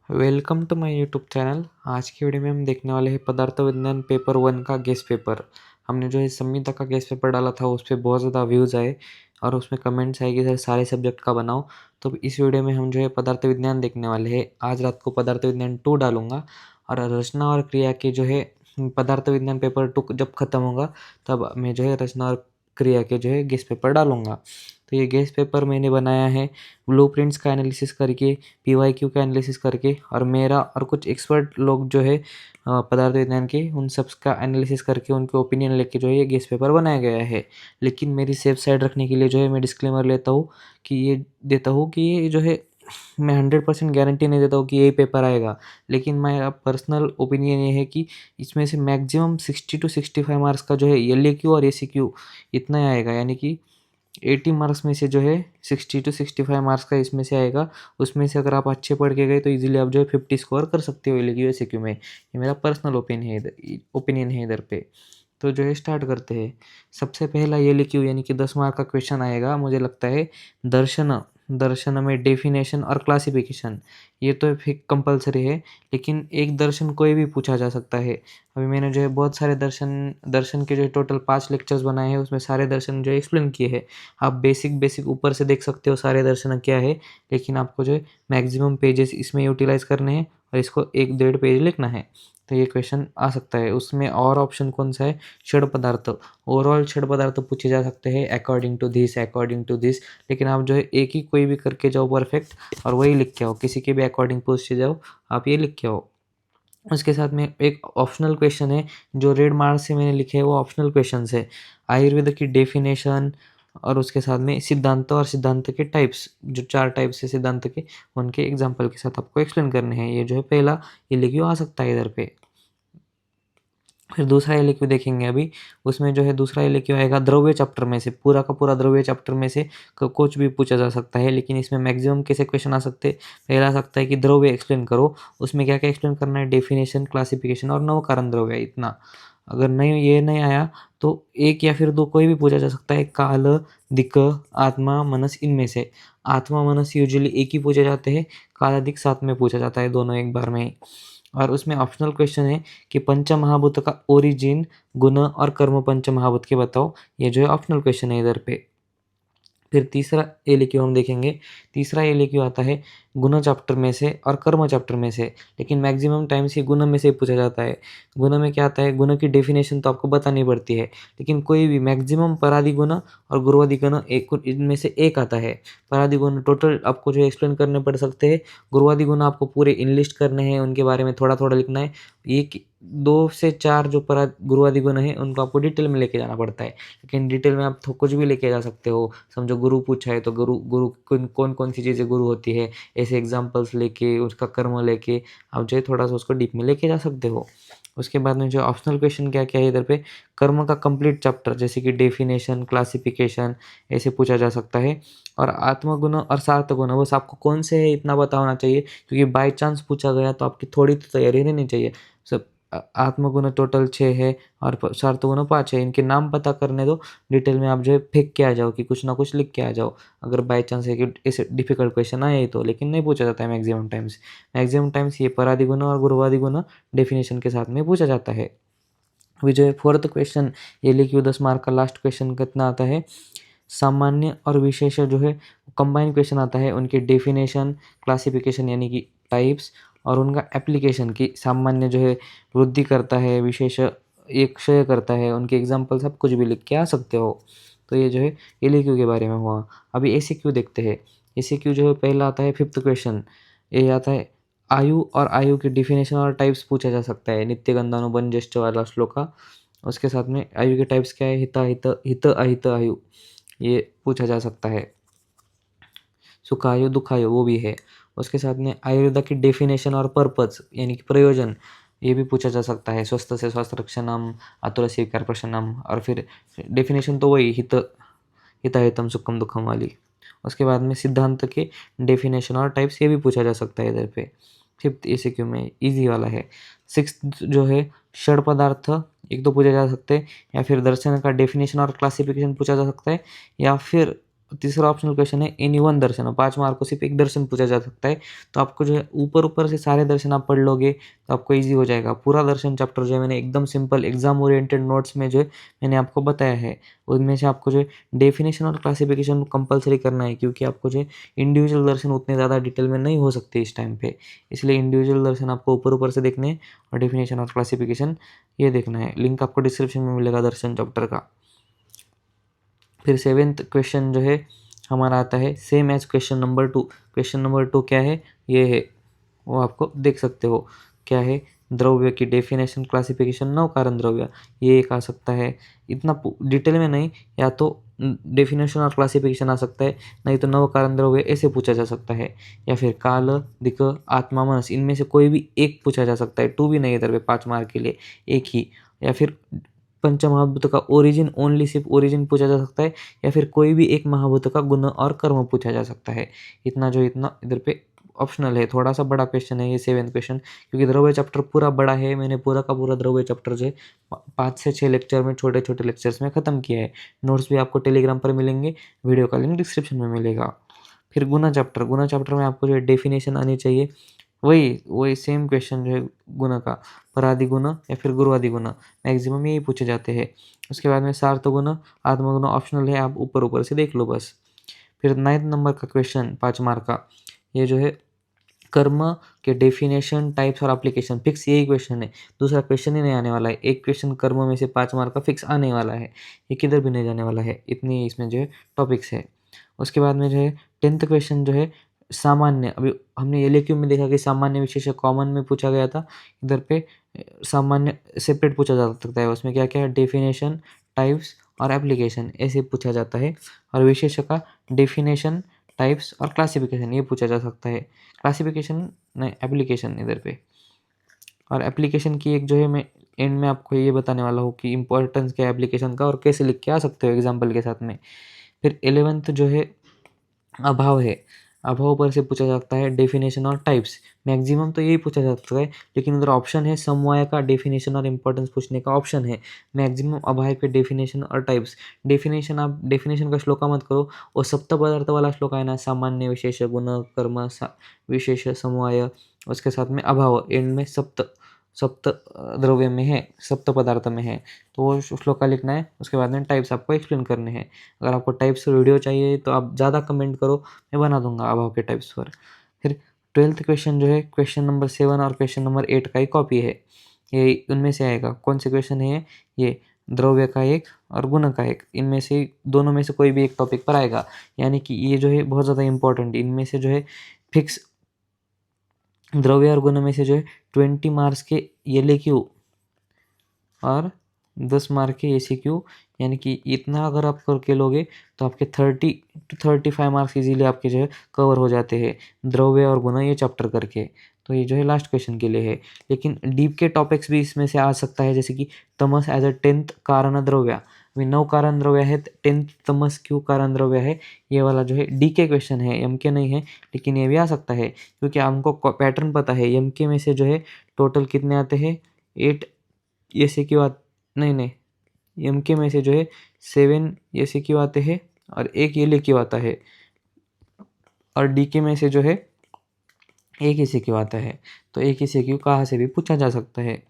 Welcome to my YouTube channel. आज की video में हम देखने वाले हैं पदार्थ विज्ञान पेपर 1 का गेस्ट पेपर। हमने जो है संहिता का गेस्ट पेपर डाला था उस पे बहुत ज़्यादा व्यूज़ आए और उसमें कमेंट्स आए कि सर सारे सब्जेक्ट का बनाओ। तो इस वीडियो में हम जो है पदार्थ विज्ञान देखने वाले हैं। आज रात को पदार्थ विज्ञान 2 डालूँगा और रचना और क्रिया के जो है पदार्थ विज्ञान पेपर 2 जब ख़त्म होगा तब मैं जो है रचना और क्रिया के जो है गेस्ट पेपर डालूँगा। तो ये गेस्ट पेपर मैंने बनाया है ब्लूप्रिंट्स का एनालिसिस करके, पीवाईक्यू का एनालिसिस करके और मेरा और कुछ एक्सपर्ट लोग जो है पदार्थ विज्ञान के उन सब का एनालिसिस करके उनके ओपिनियन लेके जो है ये गेस्ट पेपर बनाया गया है। लेकिन मेरी सेफ साइड रखने के लिए जो है मैं डिस्क्लेमर लेता हूँ कि ये देता हूँ कि ये जो है मैं 100% गारंटी नहीं देता हूँ कि यही पेपर आएगा। लेकिन मेरा पर्सनल ओपिनियन ये है कि इसमें से मैक्सिमम 60 to 65 मार्क्स का जो है एलएक्यू और एसीक्यू इतना ही आएगा, यानी कि 80 मार्क्स में से जो है 60 to 65 मार्क्स का इसमें से आएगा। उसमें से अगर आप अच्छे पढ़ के गए तो इजीली आप जो है 50 स्कोर कर सकते हो एलएक्यू एसीक्यू में। ये मेरा पर्सनल ओपिनियन है इधर पे। तो जो है स्टार्ट करते हैं। सबसे पहला एलएक्यू यानी कि 10 मार्क का क्वेश्चन आएगा, मुझे लगता है दर्शन दर्शन में डेफिनेशन और क्लासिफिकेशन। ये तो फिर कंपलसरी है, लेकिन एक दर्शन कोई भी पूछा जा सकता है। अभी मैंने जो है बहुत सारे दर्शन दर्शन के जो है टोटल 5 लेक्चर्स बनाए हैं, उसमें सारे दर्शन जो है एक्सप्लेन किए हैं। आप बेसिक बेसिक ऊपर से देख सकते हो सारे दर्शन क्या है, लेकिन आपको जो है मैक्सिमम पेजेस इसमें यूटिलाइज करने हैं और इसको 1-1.5 पेज लिखना है। तो ये क्वेश्चन आ सकता है। उसमें और ऑप्शन कौन सा है, क्षण पदार्थ। ओवरऑल क्षण पदार्थ पूछे जा सकते हैं अकॉर्डिंग टू दिस। लेकिन आप जो है एक ही कोई भी करके जाओ परफेक्ट और वही लिख के आओ, किसी के भी अकॉर्डिंग पूछे जाओ, आप ये लिख के आओ। उसके साथ में एक ऑप्शनल क्वेश्चन है जो रेड मार्क से मैंने लिखे हैं, वो ऑप्शनल क्वेश्चंस है। आयुर्वेद की डेफिनेशन और उसके साथ में सिद्धांत और सिद्धांत के टाइप्स, जो 4 टाइप्स है सिद्धांत के, उनके एग्जाम्पल के साथ आपको एक्सप्लेन करने हैं। ये जो है पहला ये लिखियो आ सकता है इधर पे। फिर दूसरा एलएक्यू देखेंगे अभी। उसमें जो है दूसरा एलएक्यू आएगा द्रव्य चैप्टर में से, पूरा का पूरा द्रव्य चैप्टर में से कुछ भी पूछा जा सकता है। लेकिन इसमें मैक्सिमम कैसे क्वेश्चन आ सकते हैं, पहला आ सकता है कि द्रव्य एक्सप्लेन करो। उसमें क्या क्या एक्सप्लेन करना है, डेफिनेशन, क्लासिफिकेशन और नवकारण द्रव्य। इतना अगर नहीं, ये नहीं आया तो एक या फिर दो कोई भी पूछा जा सकता है, काल, दिक्, आत्मा, मनस, इनमें से। आत्मा मनस यूजुअली एक ही पूछे जाते हैं, काल दिक् साथ में पूछा जाता है, दोनों एक बार में ही। और उसमें ऑप्शनल क्वेश्चन है कि पंचमहाभूत का ओरिजिन, गुण और कर्म पंचमहाभूत के बताओ। ये जो है ऑप्शनल क्वेश्चन है इधर पे। फिर तीसरा एलएक्यू हम देखेंगे। तीसरा एलएक्यू आता है गुण चैप्टर में से और कर्म चैप्टर में से, लेकिन मैक्सिमम टाइम्स ये गुण में से पूछा जाता है। गुण में क्या आता है, गुण की डेफिनेशन तो आपको बतानी पड़ती है, लेकिन कोई भी मैक्सिमम परादि गुण और गुरुवादि गुण एक इनमें से एक आता है। परादि गुण टोटल आपको जो एक्सप्लेन करने पड़ सकते हैं, गुरुवादि गुण आपको पूरे इनलिस्ट करने हैं, उनके बारे में थोड़ा थोड़ा लिखना है। ये 2 से 4 जो परा गुरुवादि गुण है उनको आपको डिटेल में लेके जाना पड़ता है, लेकिन डिटेल में आप कुछ भी लेके जा सकते हो। समझो गुरु पूछा है तो गुरु गुरु कौन कौन सी चीज़ें गुरु होती है, ऐसे एग्जांपल्स लेके उसका कर्म लेके आप जो है थोड़ा सा उसको डीप में लेके जा सकते हो। उसके बाद में जो ऑप्शनल क्वेश्चन क्या क्या है इधर पे, कर्म का कंप्लीट चैप्टर जैसे कि डेफिनेशन, क्लासिफिकेशन, ऐसे पूछा जा सकता है। और आत्मगुण और सार्थगुण बस आपको कौन से है इतना पता होना चाहिए, क्योंकि बाय चांस पूछा गया तो आपकी थोड़ी तो तैयारी रहनी चाहिए। सब आत्मगुण टोटल 6 है और सार्थगुण 5 है, इनके नाम पता करने दो। डिटेल में आप जो है फेंक के आ जाओ कि कुछ ना कुछ लिख के आ जाओ, अगर बाय चांस है कि ऐसे डिफिकल्ट क्वेश्चन आए तो। लेकिन नहीं पूछा जाता है मैक्सिमम टाइम्स। मैक्सिमम टाइम्स ये परादि गुण और गुरुवादि गुण डेफिनेशन के साथ में पूछा जाता है। अभी जो है फोर्थ क्वेश्चन, ये लिखियो 10 मार्क का लास्ट क्वेश्चन कितना आता है, सामान्य और विशेष जो है कंबाइन क्वेश्चन आता है। उनके डेफिनेशन, क्लासिफिकेशन यानी कि टाइप्स और उनका एप्लीकेशन की सामान्य जो है वृद्धि करता है, विशेष एक क्षय करता है, उनके एग्जाम्पल सब कुछ भी लिख के आ सकते हो। तो ये जो है एलक्यू के बारे में हुआ। अभी एसीक्यू देखते हैं। एसीक्यू जो है पहला आता है फिफ्थ क्वेश्चन, ये आता है आयु और आयु की डिफिनेशन और टाइप्स पूछा जा सकता है, नित्य गंधानुबंध ज्येष्ठ वाला श्लोक का। उसके साथ में आयु के टाइप्स क्या है, हित हित हित अहित आयु, ये पूछा जा सकता है। सुखायु दुखायु वो भी है। उसके साथ में आयुर्वेदा की डेफिनेशन और पर्पज यानी कि प्रयोजन, ये भी पूछा जा सकता है। स्वस्थ से स्वास्थ्य रक्षणम, आतुर से विकार प्रशमनम, और फिर डेफिनेशन तो वही हित हिताहितम सुखम दुखम वाली। उसके बाद में सिद्धांत के डेफिनेशन और टाइप्स, ये भी पूछा जा सकता है इधर पे। फिफ्थ एसीक्यू में इजी वाला है। सिक्स्थ जो है षड पदार्थ, एक तो पूछा जा सकते हैं, या फिर दर्शन का डेफिनेशन और क्लासिफिकेशन पूछा जा सकता है, या फिर तीसरा ऑप्शनल क्वेश्चन है एनी वन दर्शन, 5 मार्क को सिर्फ एक दर्शन पूछा जा सकता है। तो आपको जो है ऊपर से सारे दर्शन आप पढ़ लोगे तो आपको ईजी हो जाएगा। पूरा दर्शन चैप्टर जो है मैंने एकदम सिंपल एग्जाम ओरिएंटेड नोट्स में जो है मैंने आपको बताया है। उनमें से आपको जो है डेफिनेशन और क्लासिफिकेशन कंपलसरी करना है, क्योंकि आपको जो है इंडिविजुअल दर्शन उतने ज़्यादा डिटेल में नहीं हो सकते इस टाइम पे, इसलिए इंडिविजुअल दर्शन आपको ऊपर से देखने हैं और डेफिनेशन और क्लासिफिकेशन ये देखना है। लिंक आपको डिस्क्रिप्शन में मिलेगा दर्शन चैप्टर का। फिर 7th क्वेश्चन जो है हमारा आता है same as question number 2। Question number 2 क्या है, ये है, वो आपको देख सकते हो क्या है। द्रव्य की डेफिनेशन क्लासिफिकेशन, नव कारण द्रव्य, ये एक आ सकता है। इतना डिटेल में नहीं, या तो डेफिनेशन और क्लासिफिकेशन आ सकता है, नहीं तो नव कारण द्रव्य ऐसे पूछा जा सकता है, या फिर काल दिक आत्मा मनस, इनमें से कोई भी एक पूछा जा सकता है। 2 भी नहीं है इधर पे 5 मार्क के लिए, एक ही। या फिर पंचमहाभूत का ओरिजिन, ओनली सिर्फ ओरिजिन पूछा जा सकता है, या फिर कोई भी एक महाभूत का गुण और कर्म पूछा जा सकता है। इतना इधर पे ऑप्शनल है। थोड़ा सा बड़ा क्वेश्चन है ये 7th क्वेश्चन, क्योंकि द्रव्य चैप्टर पूरा बड़ा है। मैंने पूरा का पूरा द्रव्य चैप्टर जो है 5 से 6 लेक्चर में, छोटे छोटे लेक्चर्स में ख़त्म किया है। नोट्स भी आपको टेलीग्राम पर मिलेंगे, वीडियो का लिंक डिस्क्रिप्शन में मिलेगा। फिर गुना चैप्टर में आपको जो है डेफिनेशन आनी चाहिए। वही सेम क्वेश्चन जो है गुना का, परादि गुण या फिर गुरुवादि गुण, मैक्सिमम यही पूछे जाते हैं। उसके बाद में सार्थ गुण, आत्मगुण ऑप्शनल है, आप ऊपर से देख लो बस। फिर 9th नंबर का क्वेश्चन 5 मार्क का, ये जो है कर्म के डेफिनेशन, टाइप्स और एप्लीकेशन, फिक्स यही क्वेश्चन है। दूसरा क्वेश्चन ही नहीं आने वाला है। एक क्वेश्चन कर्म में से 5 मार्क का फिक्स आने वाला है, ये किधर भी नहीं जाने वाला है। इतनी इसमें जो है टॉपिक्स है। उसके बाद में जो है 10th क्वेश्चन जो है सामान्य, अभी हमने एलएक्यू में देखा कि सामान्य विशेष कॉमन में पूछा गया था, इधर पे सामान्य सेपरेट पूछा जा सकता है। उसमें क्या क्या है, डेफिनेशन, टाइप्स और एप्लीकेशन ऐसे पूछा जाता है। और विशेष का डेफिनेशन, टाइप्स और क्लासिफिकेशन ये पूछा जा सकता है। क्लासिफिकेशन नहीं, एप्लीकेशन इधर पे। और एप्लीकेशन की एक जो है मैं एंड में आपको ये बताने वाला हूँ कि इंपॉर्टेंस क्या है एप्लीकेशन का और कैसे लिख के आ सकते हो एग्जाम्पल के साथ में। फिर 11th जो है अभाव है। अभाव पर से पूछा जाता है डेफिनेशन और टाइप्स, मैक्सिमम तो यही पूछा जा सकता है, लेकिन उधर ऑप्शन है समवाय का डेफिनेशन और इंपॉर्टेंस पूछने का ऑप्शन है। मैक्सिमम अभाव के डेफिनेशन और टाइप्स। डेफिनेशन, आप डेफिनेशन का श्लोका मत करो, वो सप्त पदार्थ वाला श्लोका है ना, सामान्य विशेष गुण कर्म विशेष समवाय, उसके साथ में अभाव एंड में सप्त सप्त द्रव्य में है, सप्त पदार्थ में है, तो वो श्लोका लिखना है। उसके बाद में टाइप्स आपको एक्सप्लेन करने हैं। अगर आपको टाइप्स वीडियो चाहिए तो आप ज़्यादा कमेंट करो, मैं बना दूंगा अभाव के टाइप्स पर। फिर 12th क्वेश्चन जो है क्वेश्चन नंबर 7 और क्वेश्चन नंबर 8 का ही कॉपी है, ये उनमें से आएगा। कौन से क्वेश्चन है ये, द्रव्य का एक और गुण का एक, इनमें से दोनों में से कोई भी एक टॉपिक पर आएगा। यानी कि ये जो है बहुत ज़्यादा इंपॉर्टेंट, इनमें से जो है फिक्स द्रव्य और गुण में से जो है 20 मार्क्स के एलएक्यू और 10 मार्क के एसीक्यू, यानी कि इतना अगर आप करके लोगे तो आपके 30 to 35 मार्क्स इजीली आपके जो है कवर हो जाते हैं द्रव्य और गुण ये चैप्टर करके। तो ये जो है लास्ट क्वेश्चन के लिए है, लेकिन डीप के टॉपिक्स भी इसमें से आ सकता है, जैसे कि तमस एज अ 10th कारण द्रव्य। अभी 9 कारण द्रव्य है, 10th तमस क्यों कारण द्रव्य है, ये वाला जो है डी के क्वेश्चन है, एम के नहीं है, लेकिन ये भी आ सकता है क्योंकि हमको पैटर्न पता है। एम के में से जो है टोटल कितने आते हैं, 8 ऐसे क्यों नहीं, एम के में से जो है 7 ऐसे क्यों आते हैं और एक ये क्यों आता है, और डी के में से जो है एक ही क्यों आता है। तो एक ही क्यों कहाँ से भी पूछा जा सकता है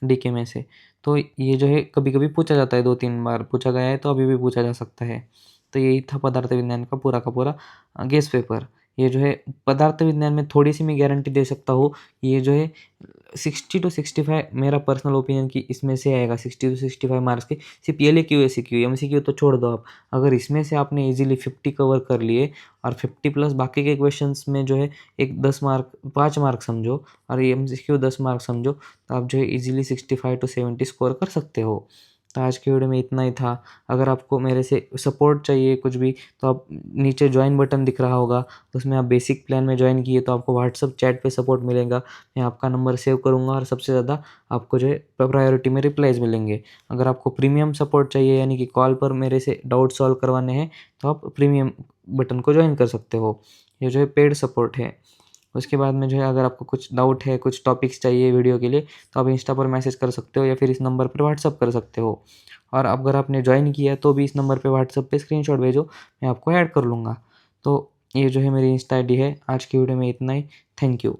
डी के में से। तो ये जो है कभी कभी पूछा जाता है, 2-3 बार पूछा गया है, तो अभी भी पूछा जा सकता है। तो यही था पदार्थ विज्ञान का पूरा गेस पेपर। ये जो है पदार्थ विज्ञान में थोड़ी सी मैं गारंटी दे सकता हूँ, ये जो है 60 to 65 मेरा पर्सनल ओपिनियन कि इसमें से आएगा 60 to 65 मार्क्स के। सिर्फ ये ले क्यू ऐसे क्यू एमसीक्यू तो छोड़ दो आप, अगर इसमें से आपने इजीली 50 कवर कर लिए और 50 प्लस बाकी के क्वेश्चंस में जो है एक 10 मार्क 5 मार्क समझो और एमसीक्यू 10 मार्क समझो, तो आप जो है इजीली 65 to 70 स्कोर कर सकते हो। तो आज के वीडियो में इतना ही था। अगर आपको मेरे से सपोर्ट चाहिए कुछ भी, तो आप नीचे ज्वाइन बटन दिख रहा होगा, उसमें आप बेसिक प्लान में ज्वाइन किए तो आपको व्हाट्सअप चैट पे सपोर्ट मिलेगा। मैं आपका नंबर सेव करूँगा और सबसे ज़्यादा आपको जो है प्रायोरिटी में रिप्लाईज मिलेंगे। अगर आपको प्रीमियम सपोर्ट चाहिए, यानी कि कॉल पर मेरे से डाउट सॉल्व करवाने हैं, तो आप प्रीमियम बटन को ज्वाइन कर सकते हो। ये जो है पेड सपोर्ट है। उसके बाद में जो है अगर आपको कुछ डाउट है, कुछ टॉपिक्स चाहिए वीडियो के लिए, तो आप इंस्टा पर मैसेज कर सकते हो या फिर इस नंबर पर व्हाट्सअप कर सकते हो। और अगर आपने ज्वाइन किया है तो भी इस नंबर पे व्हाट्सएप पे स्क्रीनशॉट भेजो, मैं आपको ऐड कर लूँगा। तो ये जो है मेरी इंस्टा आईडी है। आज की वीडियो में इतना ही। Thank you.